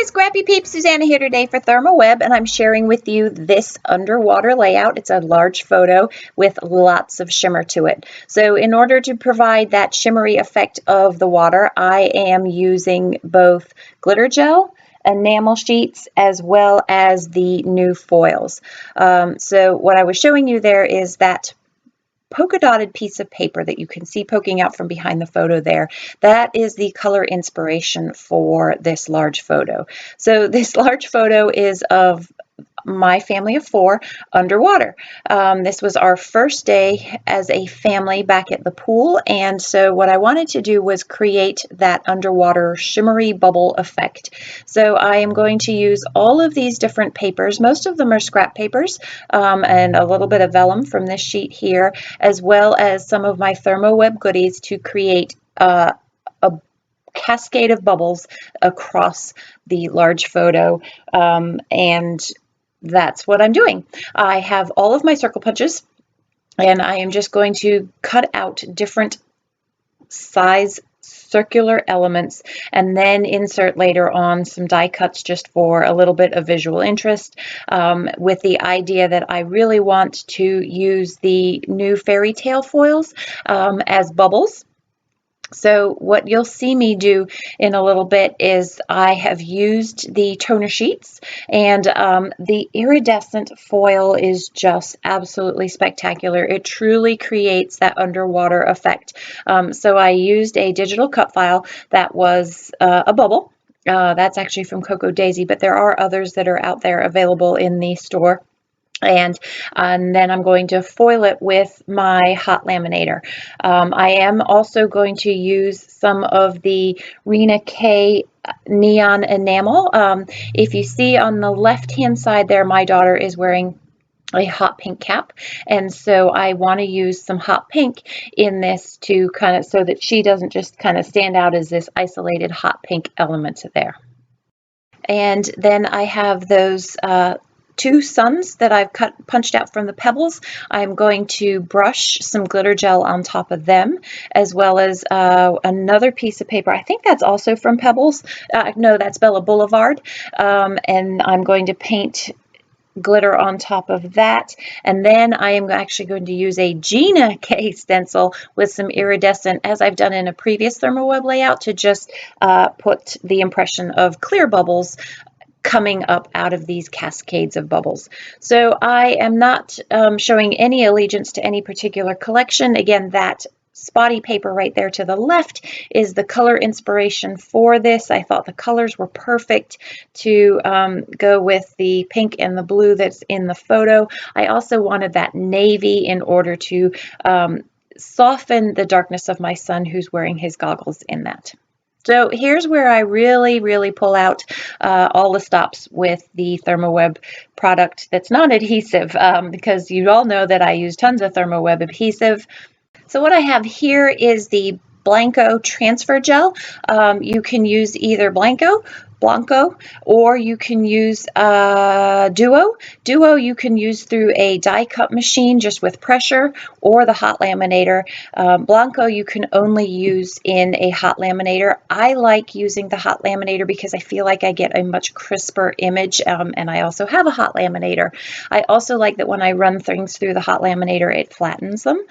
Hey Scrappy peeps, Suzanna here today for ThermOWeb, and I'm sharing with you this underwater layout. It's a large photo with lots of shimmer to it. So in order to provide that shimmery effect of the water, I am using both glitter gel, enamel sheets, as well as the new foils. So what I was showing you there is that polka dotted piece of paper that you can see poking out from behind the photo there. That is the color inspiration for this large photo. So this large photo is of my family of 4 underwater. This was our first day as a family back at the pool, and so what I wanted to do was create that underwater shimmery bubble effect. So I am going to use all of these different papers. Most of them are scrap papers, and a little bit of vellum from this sheet here, as well as some of my ThermOWeb goodies to create a cascade of bubbles across the large photo, and that's what I'm doing. I have all of my circle punches, and I am just going to cut out different size circular elements and then insert later on some die cuts just for a little bit of visual interest, with the idea that I really want to use the new Fairytale foils as bubbles. So what you'll see me do in a little bit is I have used the toner sheets, and the iridescent foil is just absolutely spectacular. It truly creates that underwater effect. So I used a digital cut file that was a bubble. That's actually from Cocoa Daisy, but there are others that are out there available in the store. And then I'm going to foil it with my hot laminator. I am also going to use some of the Rina K neon enamel. If you see on the left hand side there, my daughter is wearing a hot pink cap, and so I want to use some hot pink in this to kind of so that she doesn't just kind of stand out as this isolated hot pink element there. And then I have those 2 suns that I've punched out from the pebbles. I'm going to brush some glitter gel on top of them, as well as another piece of paper. I think that's also from Pebbles. No, that's Bella Boulevard. And I'm going to paint glitter on top of that, and then I am actually going to use a Gina K stencil with some iridescent, as I've done in a previous ThermOWeb layout, to just put the impression of clear bubbles coming up out of these cascades of bubbles. So I am not showing any allegiance to any particular collection. Again, that spotty paper right there to the left is the color inspiration for this. I thought the colors were perfect to go with the pink and the blue that's in the photo. I also wanted that navy in order to soften the darkness of my son who's wearing his goggles in that. So here's where I really pull out all the stops with the ThermOWeb product that's not adhesive, because you all know that I use tons of ThermOWeb adhesive. So what I have here is the Blanco transfer gel. You can use either Blanco, or you can use Duo. Duo you can use through a die cut machine just with pressure, or the hot laminator. Blanco you can only use in a hot laminator. I like using the hot laminator because I feel like I get a much crisper image, and I also have a hot laminator. I also like that when I run things through the hot laminator, it flattens them.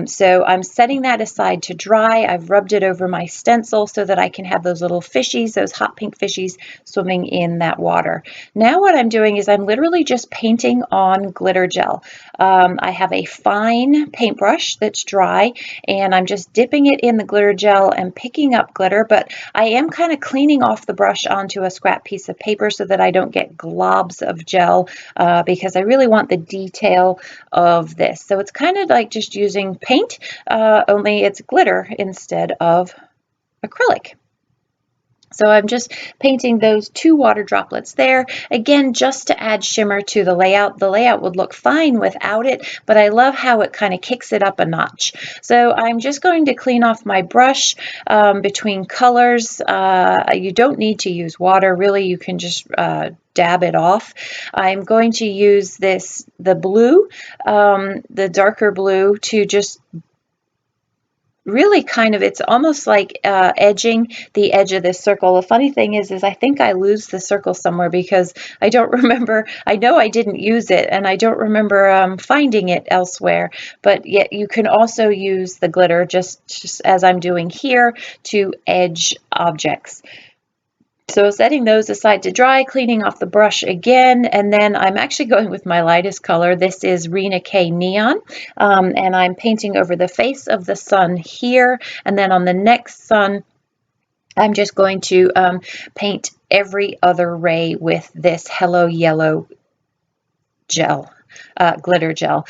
So I'm setting that aside to dry. I've rubbed it over my stencil so that I can have those little fishies, those hot pink fishies, swimming in that water. Now what I'm doing is I'm literally just painting on glitter gel. I have a fine paintbrush that's dry, and I'm just dipping it in the glitter gel and picking up glitter, but I am kind of cleaning off the brush onto a scrap piece of paper so that I don't get globs of gel, because I really want the detail of this. So it's kind of like just using paint, only it's glitter instead of acrylic. So I'm just painting those 2 water droplets there, again, just to add shimmer to the layout. The layout would look fine without it, but I love how it kind of kicks it up a notch. So I'm just going to clean off my brush between colors. You don't need to use water, really. You can just dab it off. I'm going to use the blue, the darker blue, to just really kind of, it's almost like edging the edge of this circle. The funny thing is I think I lose the circle somewhere because I don't remember. I know I didn't use it, and I don't remember finding it elsewhere, but yet you can also use the glitter just as I'm doing here to edge objects. So setting those aside to dry, cleaning off the brush again, and then I'm actually going with my lightest color. This is Rina K Neon, and I'm painting over the face of the sun here, and then on the next sun, I'm just going to paint every other ray with this Hello Yellow gel. Glitter gel.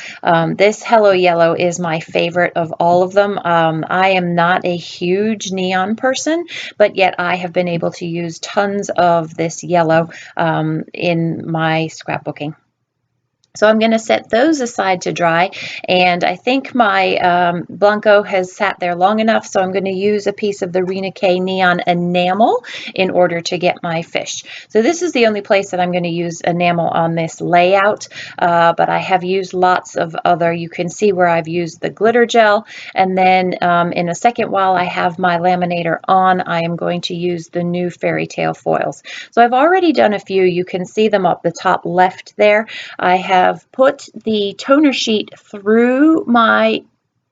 This Hello Yellow is my favorite of all of them. I am not a huge neon person, but yet I have been able to use tons of this yellow in my scrapbooking. So I'm going to set those aside to dry, and I think my Blanco has sat there long enough, so I'm going to use a piece of the Rina K Neon Enamel in order to get my fish. So this is the only place that I'm going to use enamel on this layout, but I have used lots of other. You can see where I've used the glitter gel, and then in a second, while I have my laminator on, I am going to use the new Fairytale foils. So I've already done a few. You can see them up the top left there. I have put the toner sheet through my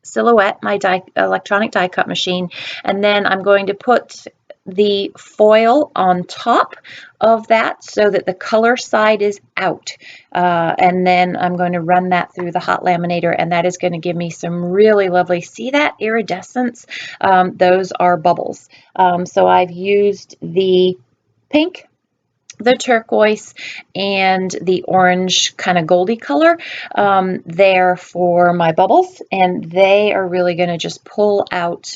silhouette, my electronic die cut machine, and then I'm going to put the foil on top of that so that the color side is out, and then I'm going to run that through the hot laminator, and that is going to give me some really lovely, see that iridescence? Those are bubbles. So I've used the pink, the turquoise, and the orange kind of goldy color there for my bubbles, and they are really going to just pull out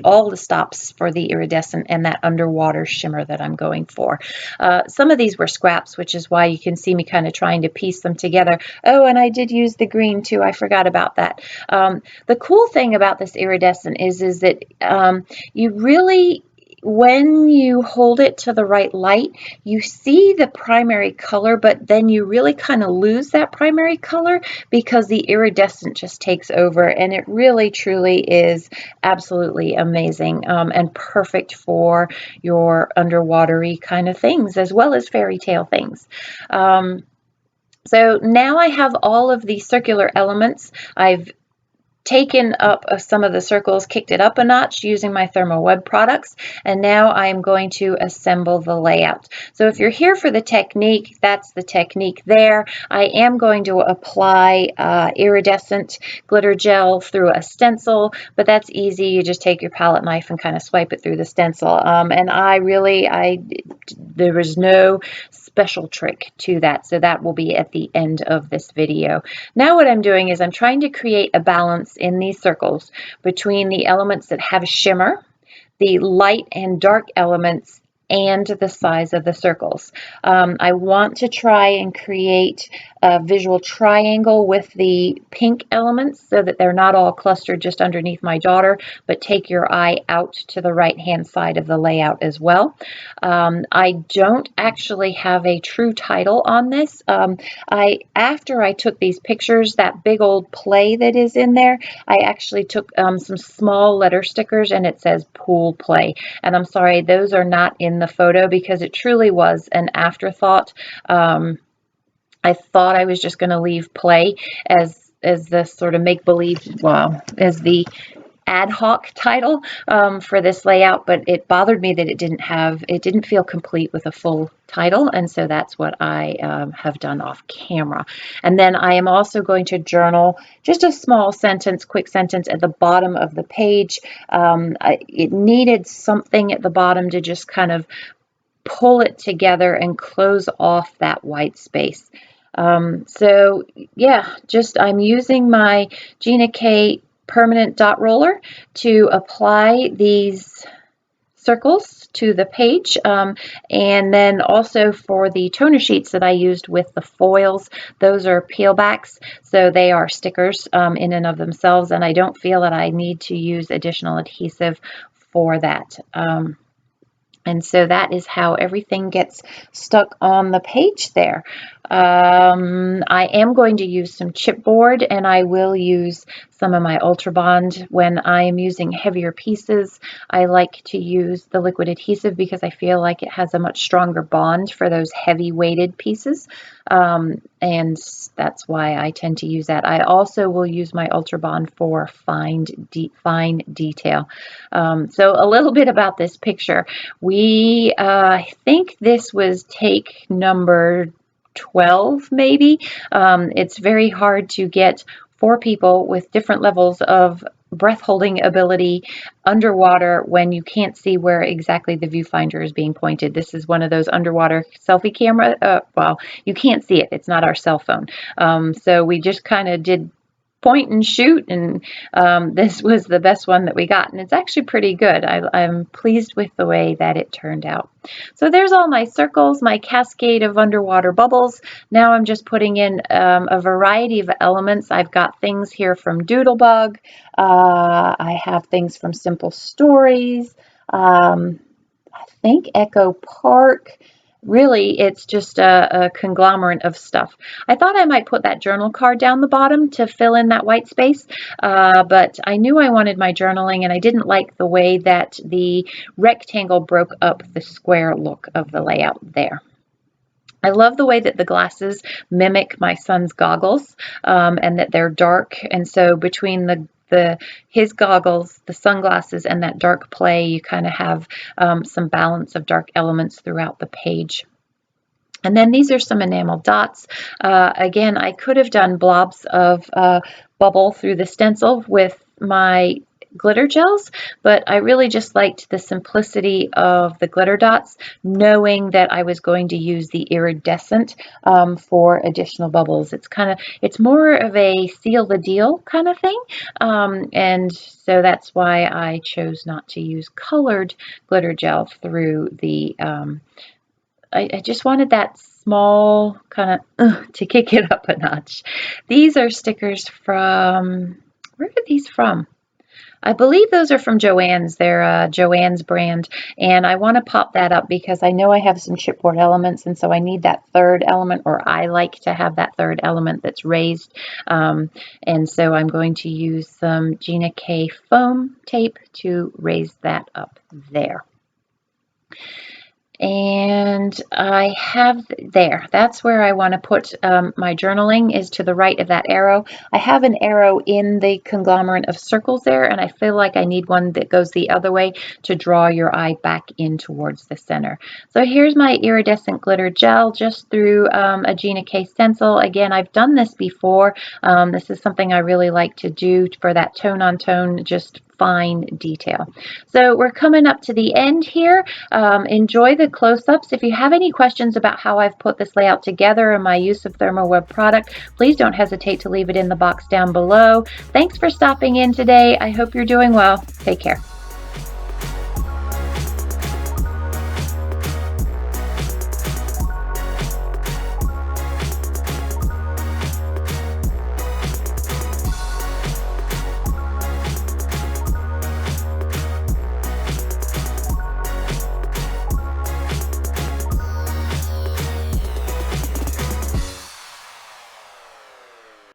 all the stops for the iridescent and that underwater shimmer that I'm going for. Some of these were scraps, which is why you can see me kind of trying to piece them together. Oh, and I did use the green too. I forgot about that. The cool thing about this iridescent is that you really, when you hold it to the right light, you see the primary color, but then you really kind of lose that primary color because the iridescent just takes over, and it really truly is absolutely amazing and perfect for your underwatery kind of things as well as fairy tale things. So now I have all of the circular elements. I've taken up some of the circles, kicked it up a notch using my ThermOWeb products, and now I'm going to assemble the layout. So if you're here for the technique, that's the technique there. I am going to apply iridescent glitter gel through a stencil, but that's easy. You just take your palette knife and kind of swipe it through the stencil. And there was no special trick to that, so that will be at the end of this video. Now what I'm doing is I'm trying to create a balance in these circles between the elements that have shimmer, the light and dark elements, and the size of the circles. I want to try and create a visual triangle with the pink elements so that they're not all clustered just underneath my daughter, but take your eye out to the right hand side of the layout as well. I don't actually have a true title on this. After I took these pictures, that big old play that is in there, I actually took some small letter stickers, and it says pool play. And I'm sorry, those are not in the photo because it truly was an afterthought. I thought I was just going to leave play as the sort of make-believe, well, as the ad hoc title for this layout, but it bothered me that it didn't feel complete with a full title, and so that's what I have done off camera. And then I am also going to journal just a small sentence, quick sentence at the bottom of the page. It needed something at the bottom to just kind of pull it together and close off that white space. So yeah, I'm using my Gina K permanent dot roller to apply these circles to the page, and then also for the toner sheets that I used with the foils, those are peel backs, so they are stickers in and of themselves, and I don't feel that I need to use additional adhesive for that. And so that is how everything gets stuck on the page there. I am going to use some chipboard, and I will use some of my Ultra Bond. When I am using heavier pieces, I like to use the liquid adhesive because I feel like it has a much stronger bond for those heavy weighted pieces. And that's why I tend to use that. I also will use my Ultra Bond for fine detail. So a little bit about this picture. I think this was take number 12 maybe. It's very hard to get 4 people with different levels of breath holding ability underwater when you can't see where exactly the viewfinder is being pointed. This is one of those underwater selfie camera. Well, you can't see it. It's not our cell phone. So we just kind of did point and shoot, and this was the best one that we got, and it's actually pretty good. I'm pleased with the way that it turned out. So there's all my circles, my cascade of underwater bubbles. Now I'm just putting in a variety of elements. I've got things here from Doodlebug. I have things from Simple Stories. I think Echo Park. Really, it's just a conglomerate of stuff. I thought I might put that journal card down the bottom to fill in that white space, but I knew I wanted my journaling, and I didn't like the way that the rectangle broke up the square look of the layout there. I love the way that the glasses mimic my son's goggles, and that they're dark, and so between his goggles, the sunglasses, and that dark play, you kind of have some balance of dark elements throughout the page. And then these are some enamel dots. Again, I could have done blobs of bubble through the stencil with my glitter gels, but I really just liked the simplicity of the glitter dots, knowing that I was going to use the iridescent for additional bubbles. It's more of a seal the deal kind of thing, and so that's why I chose not to use colored glitter gel through the I just wanted that small kind of to kick it up a notch. These are stickers from, where are these from? I believe those are from Joann's. They're Joann's brand, and I want to pop that up because I know I have some chipboard elements, and so I need that third element, or I like to have that third element that's raised, and so I'm going to use some Gina K foam tape to raise that up there. And I have there, that's where I want to put my journaling, is to the right of that arrow. I have an arrow in the conglomerate of circles there, and I feel like I need one that goes the other way to draw your eye back in towards the center. So here's my iridescent glitter gel just through a Gina K stencil. Again, I've done this before. This is something I really like to do for that tone on tone, just fine detail. So we're coming up to the end here. Enjoy the close-ups. If you have any questions about how I've put this layout together and my use of ThermOWeb product, please don't hesitate to leave it in the box down below. Thanks for stopping in today. I hope you're doing well. Take care.